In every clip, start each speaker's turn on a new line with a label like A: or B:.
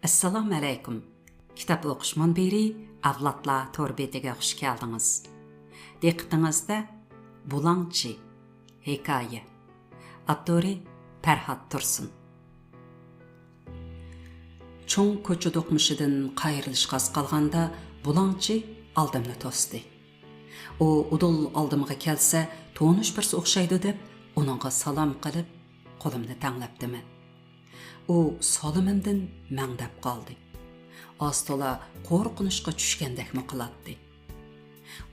A: Assalamu alaykum. Kitap o'qishman beri avlodlar to'rbetiga xush keldingiz. Diqqatingizda Bulangchi hikoya. Avtori Farhod Tursun. Cho'ng ko'cha do'qmishidan qayrilishqa qolganda Bulangchi oldimni to'sdi. U udul oldimga kelsa, to'nish birsi o'xshaydi deb uningga salom qilib, qo'limni tanglabdiman. U solimimdan mangdab qoldi. Ostola qo'rqinishga tushgandekmi qilatdi.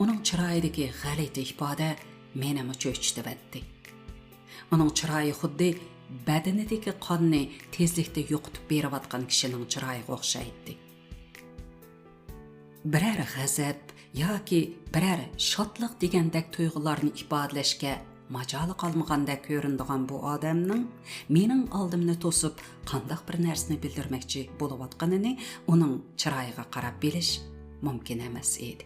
A: Uning chiroyidagi g'alati ifoda meni cho'chitibdi. Uning chiroyi xuddi badanidagi qonni tezlikda yo'qotib berayotgan kishining chiroyiga o'xshaydi. Biror g'azab yoki biror shodlik degandek tuyg'ularni ifodalashga majoli qolmaganda ko'rinadigan bu odamning mening oldimni to'sib qandoq bir narsani bildirmoqchi bo'layotganini uning chiroyiga qarab bilish mumkin emas edi.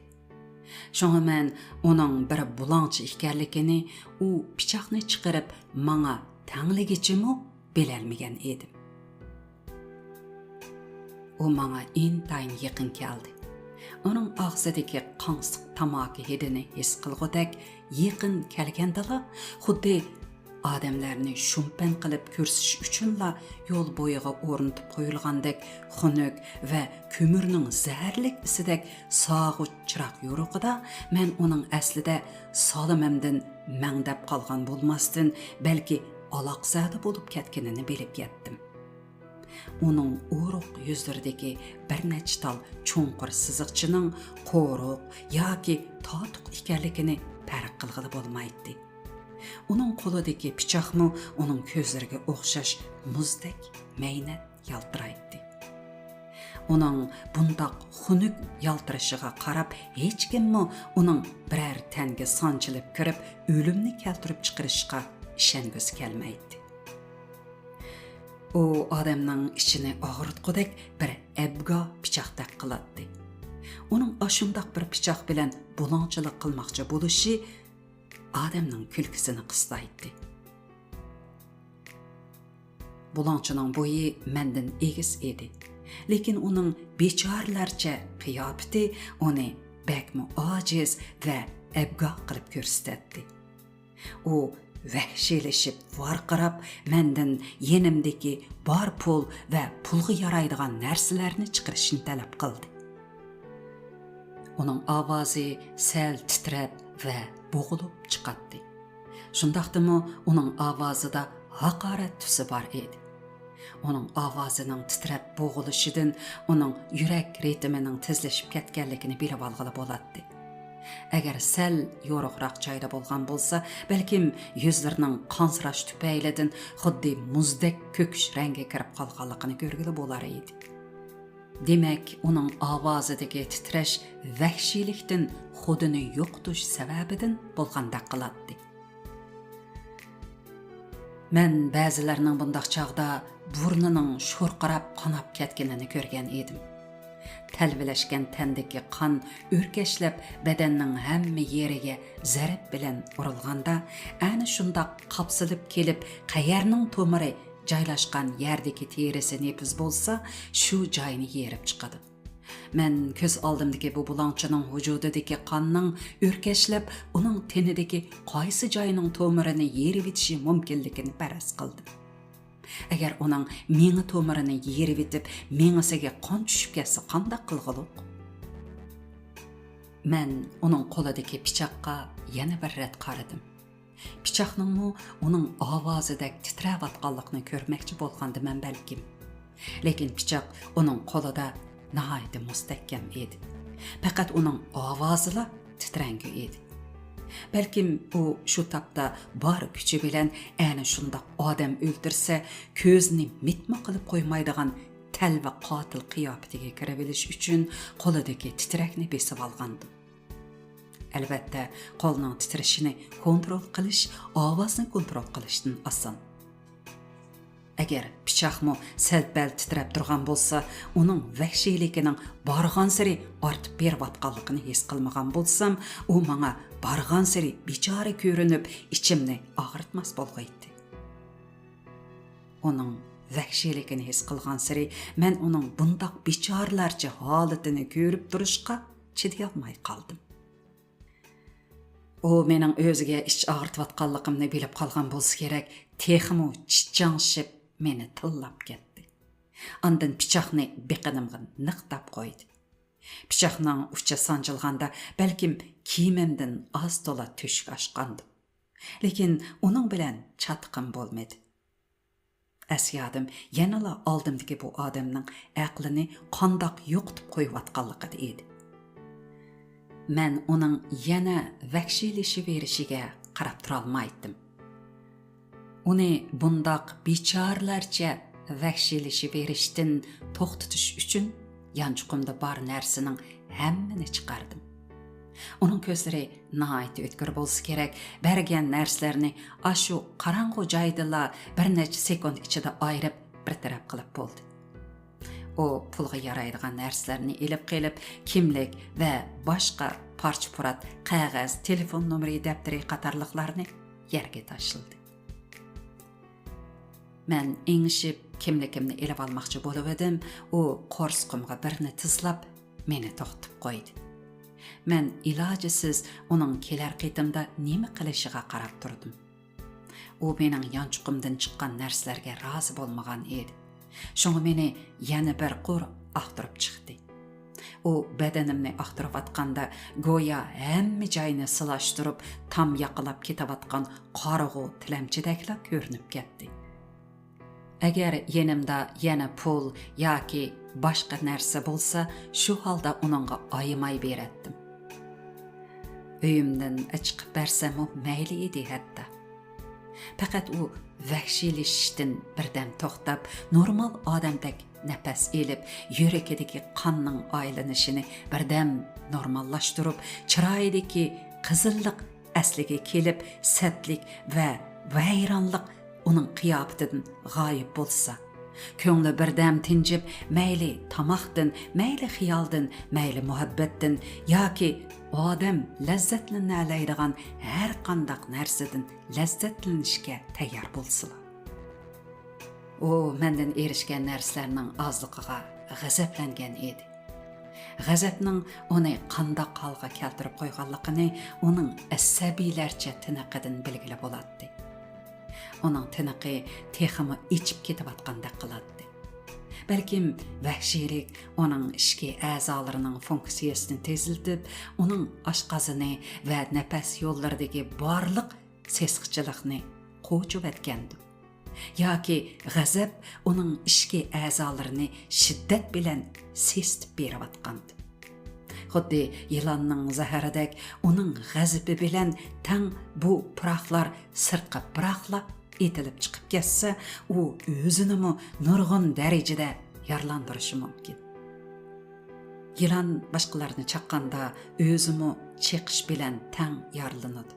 A: Shunga men uning bir Bulangchi ekanligini u pichoqni chiqarib menga tangligichimi bilolmagan edim. U menga intayin yaqin keldi. Uning og'zidagi qansiq tamaki hidini his qilgudek yaqin kelgandala xuddi odamlarni shumpan qilib ko'rsatish uchunla yo'l bo'yiga o'rnatib qo'yilgandek xunuk va ko'mirning zaharlik isidek sog'uch chiroq yo'rug'ida men uning aslida solimimdan mangdab qolgan bo'lmasdan balki aloqzada bo'lib ketganini bilib yetdim. Uning o'ruq yuzlaridagi bir necha tal cho'nqir siziqchining qo'ruq yoki totuq ekanligini farq qilg'ili bo'lmaydi. Uning qo'lidagi pichoqmi uning ko'zlariga o'xshash muzdek maynat yaltiraydi. Uning bundoq xunuk yaltirashiga qarab hech kimmi uning biror tanga sanchilib kirib o'limni keltirib chiqarishga ishongisi kelmaydi. U odamning ichini og'ritqudek bir abgo pichoqdek qiladi. Uning ashundoq bir pichoq bilan bulangchilik qilmoqchi bo'lishi odamning kulkisini qistaydi. Bulangchining bo'yi mendan egiz edi, lekin uning bechorlarcha qiyofati uni bakmi ojiz va abgo qilib ko'rsatdi. U vahshiylashib varqirab mendan yenimdagi bor pul va pulga yaraydigan narsalarni chiqarishni talab qildi. Uning ovozi sal titrab va bo'g'ilib chiqadi. Shundaqdimi uning ovozida haqorat tusi bor edi. Uning ovozining titrab bo'g'ilishidan uning yurak ritmining tezlashib ketganligini bilib olg'ili bo'ladi. Agar sal yo'riqroq joyda bo'lgan bo'lsa, balkim yuzlarining qansirash tufaylidan xuddi muzdek ko'kish rangga kirib qolganligini ko'rgili bo'lar edi. Demak, uning ovozidagi titrash vahshiylikdan xudini yo'qotish sababidan bo'lgandek qiladi. Men ba'zilarning bundoq chog'da burnining sho'rqirab qonab ketganini ko'rgan edim. Talvilashgan tandagi qon o'rkashlab badanning hamma yeriga zarb bilan urilganda ana shundoq qapsilib kelib qayerning to'miri joylashgan yerdagi terisi nepiz bo'lsa shu joyni yerib chiqadi. Men ko'z oldimdagi bu bulangchining vujudidagi qonning o'rkashlab uning tenidagi qaysi joyining to'mirini yerib etishi mumkinligini faraz qildim. Agar uning menga to'mirini yerib etib, mengasiga qon tushib ketsa qanday qilg'iliq? Men uning qo'lidagi pichoqqa yana bir rat qaradim. Pichoqningmi uning ovozidek titrayotganligini ko'rmoqchi bo'lgandim balkim. Lekin pichoq uning qo'lida nihoyat mustahkam edi. Faqat uning ovozila titrangi edi. Balkim u shu tapda bor kuchi bilan ana shundoq odam o'ldirsa, ko'zni mitma qilib qo'ymaydigan talva qotil qiyofatiga kirabilish uchun qo'lidagi titrakni besib olgandi. Albatta, qo'lning titrashini kontrol qilish ovozni kontrol qilishdan oson. Agar pichoqmi sal-pal titrab turgan bo'lsa, uning vahshiyligining borgan sari ortib berayotganligini his qilmagan bo'lsam, u menga borgan sari bechora ko'rinib, ichimni og'ritmas bo'lg'aydi. Uning vahşiyligini his qilgan siri men uning bundaq bichorlarcha holatini ko'rib turishqa chiday olmay qoldim. O mening o'ziga ich og'ritayotganligimni bilib qolgan bo'lsa kerak, texmo chichangshib meni tillab ketdi. Ondan pichoqni biqinimga niqtab qo'ydi. Pichoqning uchi sanjilganda balkim kiyimimdan oz to'la tushk ochqandi. Lekin uning bilan chatqim bo'lmadi. Asyadim yanala oldimdagi bu odamning aqlini qandoq yo'qitib qo'yayotganligida edi. Men uning yana vahshiylashaverishiga qarab tura olmaydim. Uni bundoq bechorlarcha vahshiylashaverishdan to'xtatish uchun yanchuqimda bor narsaning hammani chiqardim. Uning ko'zlari nihoyat o'tkir bo'lsa kerak, bergan narsalarni ashu qorong'u joydala bir necha sekund ichida ayirib bir taraf qilib bo'ldi. O pulga yaraydigan narsalarni elib kelib, kimlik va boshqa parcha-purat, qog'oz, telefon nomeri, daftari qatorliqlarni yerga tashladi. Men engishib kimligimni elib olmoqchi bo'lib edim, u qo'rsqimga birini tizlab meni to'xtatib qo'ydi. Men ilojisiz uning kelar qitimda nima qilishiga qarab turdim. U mening yanchuqimdan chiqqan narsalarga rozi bo'lmagan edi. Shunga meni yana bir qur axtirib chiqdi. U badanimni axtirib atqanda go'yo hamma joyini silashtirib, tam yaqilab ketayotgan qorag'u tilamchidakla ko'rinib ketdi. Agar yenimda yana pul yoki boshqa narsa bo'lsa, shu holda uningga ayimay beratdim. Uyimdan chiqib bersam mayli edi hatto. Faqat u vahshiylashishdan birdan to'xtab, normal odamdek nafas elib, yurakidagi qonning aylanishini birdan normallashtirib, chiroyidagi qizillik asliga kelib, sadlik va vayronlik uning qiyofatidan g'oyib bo'lsa, ko'ngli birdam tinjib, mayli tamoqdan, mayli xiyoldan, mayli muhabbatdan yoki odam lazzatlanadigan har qanday narsadan lazzatlanishga tayyor bo'lsalar. U mendan erishgan narsalarning ozligiga g'azablangan edi. G'azabning uni qandoq holga keltirib qo'yganligini uning asabiylarcha tiniqidan bilgili bo'ladi. Uning tiniqi texmi ichib ketayotgandek qiladi. Balkim vahshiylik uning ishki a'zolarining funksiyasini teziltib, uning oshqozini va nafas yo'llaridagi barliq sesqichilikni qo'chib etgandi. Yoki g'azab uning ishki a'zolarini shiddat bilan sestib berayotgandi. Xuddi yılanning zaharidek uning g'azabi bilan tang bu puroqlar sirtqa puroqlab etilib chiqib ketsa, u o'zini nurg'un darajada yarlandirishi mumkin. Yılan boshqalarni chaqqanda o'zimi cheqish bilan tang yarlanadi.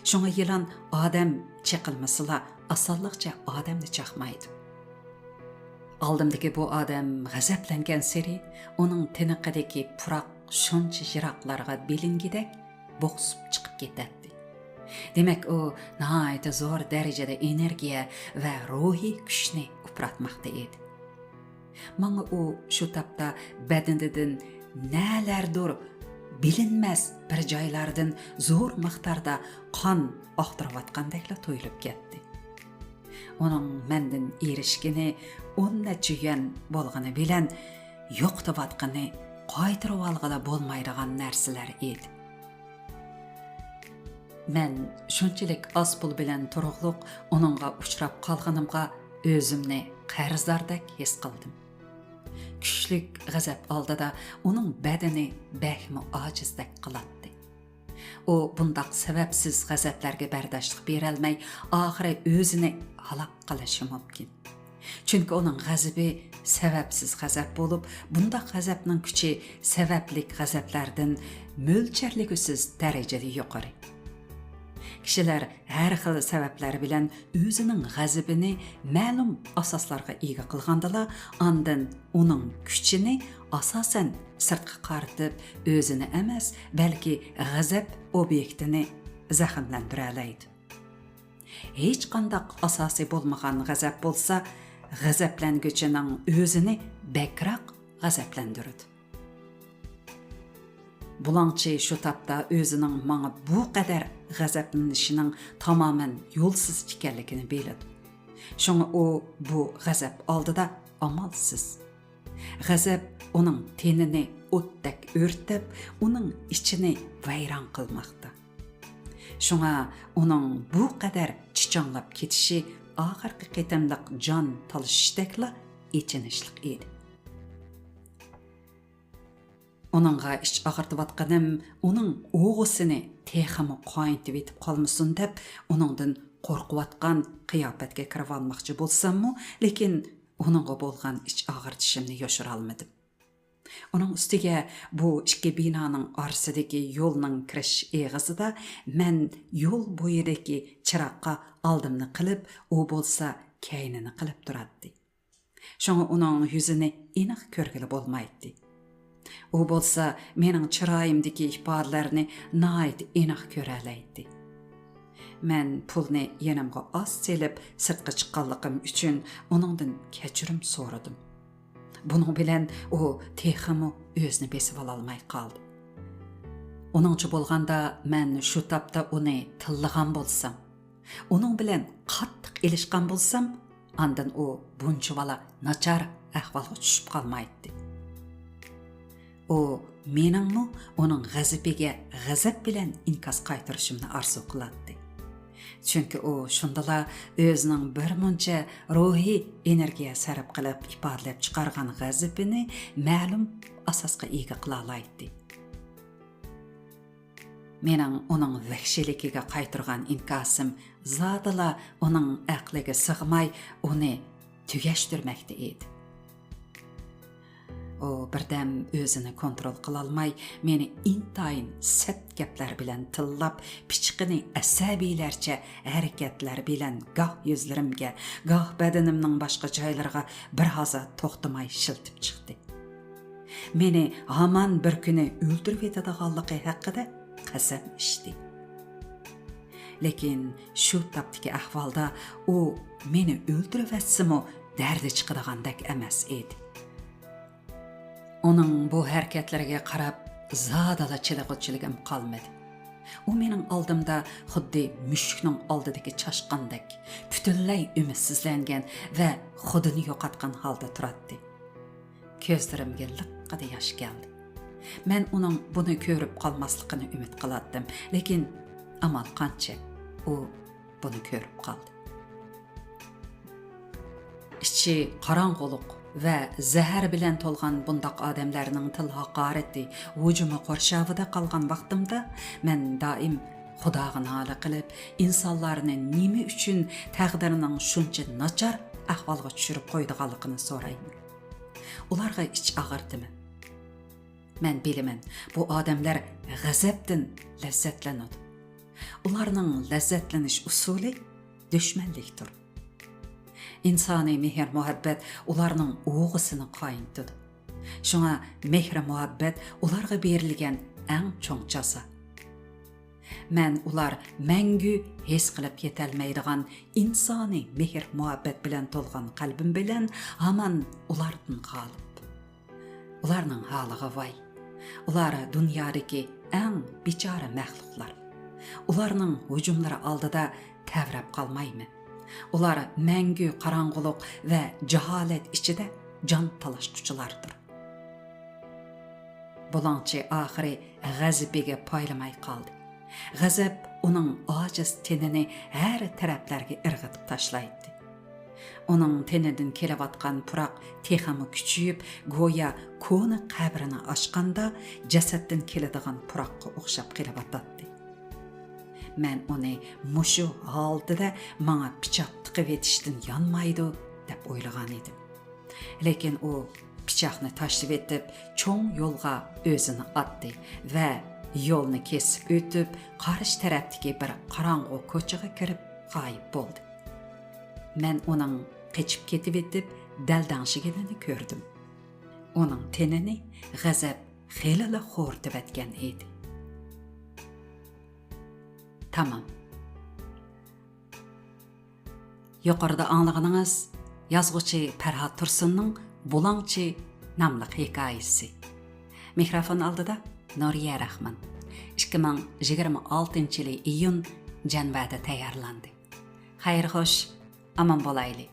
A: Shunga yılan odam cheqilmasila osonlikcha odamni chaqmaydi. Oldimdagi bu odam g'azablangan sari uning tiniqidagi puroq shuncha yiroqlarga belingidek bo'qsib chiqib ketadi. Demak, u nihoyat zo'r darajada energiya va ruhiy kuchni upratmoqda edi. Menga u shu tapda badanidan nalardir bilinmas bir joylardan zo'r miqdorda qon oqtirayotgandekla tuyulib ketdi. Uning mendan erishgani 10 necha yuan bo'lgani bilan yo'qotayotgani qaytirib olg'ala bo'lmaydigan narsalar edi. Men shunchalik oz pul bilan turug'liq uningga uchrab qolganimga o'zimni qarzdordek his qildim. Kuchlik g'azab oldida uning badani bahmi ojizdek qiladi. U bundaq sababsiz g'azablarga bardoshlik bera olmay, oxiri o'zini halok qilishi mumkin. Chunki uning g'azabi sababsiz g'azab bo'lib, bundaq g'azabning kuchi sabablik g'azablardan mo'lcharligisiz darajada yuqori. Kishilar har xil sabablar bilan o'zining g'azabini ma'lum asoslarga ega qilgandilar, ondan uning kuchini asosan sirtqa qaratib, o'zini emas, balki g'azab obyektini zaxmlantira oladi. Hech qanday asosiy bo'lmagan g'azab bo'lsa, g'azablanguvchining o'zini bakroq g'azablantirdi. Bulangchi shu tapda o'zining menga bu qadar g'azablanishining tamoman yo'lsiz ekanligini biladi. Shunga u bu g'azab oldida amalsiz. G'azab uning tenini o'tdak o'rtib, uning ichini vayron qilmoqda. Shunga uning bu qadar chichanlab ketishi oxirgi qitimliq jon talashishdekla ichinishlik edi. Onunğa iç ağırtıvatqanim, onun oğusini teximi qayıntib etib qalmıсын deb, onundan qorquvatqan qiyafətə kirib almaqçı bolsammu, lekin onunğa bolğan iç ağırtışımni yoşura almadım. Onun üstüge bu iki binanın arasındaki yolның kirish eğizida men yol boyidagi chiraqqa aldımni qilib, o bolsa keynini qilib turaddi. Şoňa onun yüzini aniq körgili bolmaydı. O bolsa mening chiroyimdagi ifodalarini nayt aniq ko'ralaydi. Men pulni yanamga az selib sirtqa chiqqanligim uchun onundan kechirim so'radim. Buning bilan o teximi o'zini besib ololmay qoldi. Onuncha bo'lganda men shu tapda uni tillagan bo'lsam, uning bilan qattiq ilishgan bo'lsam, andan o bunchavala nachar ahvolga tushib qolmaydi. O meningmi uning g'azabiga g'azab bilan inkas qaytarishimni arzu qiladi. Chunki o shundala o'zining bir muncha ruhiy energiya sarf qilib ifodalab chiqargan g'azabini ma'lum asosga ega qila oladi. Mening uning vahshiyligiga qaytargan inkasim zodila uning aqliga sig'may uni tugashtirmoqda edi. O birdam o'zini kontrol qila olmay, meni intayin set gaplar bilan tillab, pichqini asabiylarcha harakatlar bilan goh yuzlarimga, goh badanimning boshqa joylariga bir haza to'xtamay shiltib chiqdi. Meni hamon bir kuni o'ldirib etadiganligi haqida qasam ichdi. Lekin shu tapdagi ahvolda u meni o'ldirib atsimi dardi chiqadigandak emas edi. Onun bu harakatlariga qarab zodala chiliqchiligim qolmadi. U mening oldimda xuddi mushukning oldidagi chashqandek, butunlay umidsizlangan va xudini yo'qotgan holda turadi. Ko'zlarimga liqqada yosh keldi. Men uning buni ko'rib qolmasligini umid qilardim, lekin amal qancha u buni ko'rib qoldi. Ichi qorong'uliq va zahar bilan to'lgan bundaq odamlarning til haqorati hujumi qo'rshavida qolgan vaqtimda men doim Xudoga nola qilib, insonlarni nima uchun taqdirining shuncha nachar ahvolga tushirib qo'ydiganligini so'rayman. Ularga ich og'irtimi? Men bilaman, bu odamlar g'azabdan lazzatlanadi. Ularning lazzatlanish usuli dushmanlikdir. İnsani mehr muhabbet ularning o'g'isini qayintidi. Shunga mehr muhabbet ularga berilgan eng cho'ng jazo. Men ular mangu his qilib yetalmaydigan insani mehr muhabbet bilan to'lgan qalbim bilan hamon ulardan g'olib. Ularning holiga voy. Ular dunyodagi eng bichora maxluqlar. Ularning hujumlari oldida tavrab qolmayman. Ular mangu qorong'uliq va jaholat ichida jon talashquchilardir. Bulangchi oxiri g'azabiga poylamay qoldi. G'azab uning ojiz tenini har taraflarga irg'itib tashlaydi. Uning tenidan kelayotgan puroq texami kuchayib, go'yo ko'ni qabrini ochganda jasaddan keladigan puroqqa o'xshab kelyotdi. Men uni mushu holdida menga pichoq tiqib etishdan yonmaydi deb o'ylagan edim. Lekin u pichoqni tashlab etib, cho'ng yo'lga o'zini otdi va yo'lni kesib o'tib, qarshi tarafdagi bir qorong'u ko'chaga kirib g'oyib bo'ldi. Men uning qechib ketib etib, daldangshiganini ko'rdim. Uning tenini g'azab xelala xo'rtib etgan edi. Tamam. Yuqorida anlag'iningіз Yazğıcı Fərhad Tursunning Bulangchi namlı hikoyasi. Mikrofon oldida Nuriya Rahman. 2026 yılı iyun janvada tayyorlandi. Xayr xoş, aman bolayli.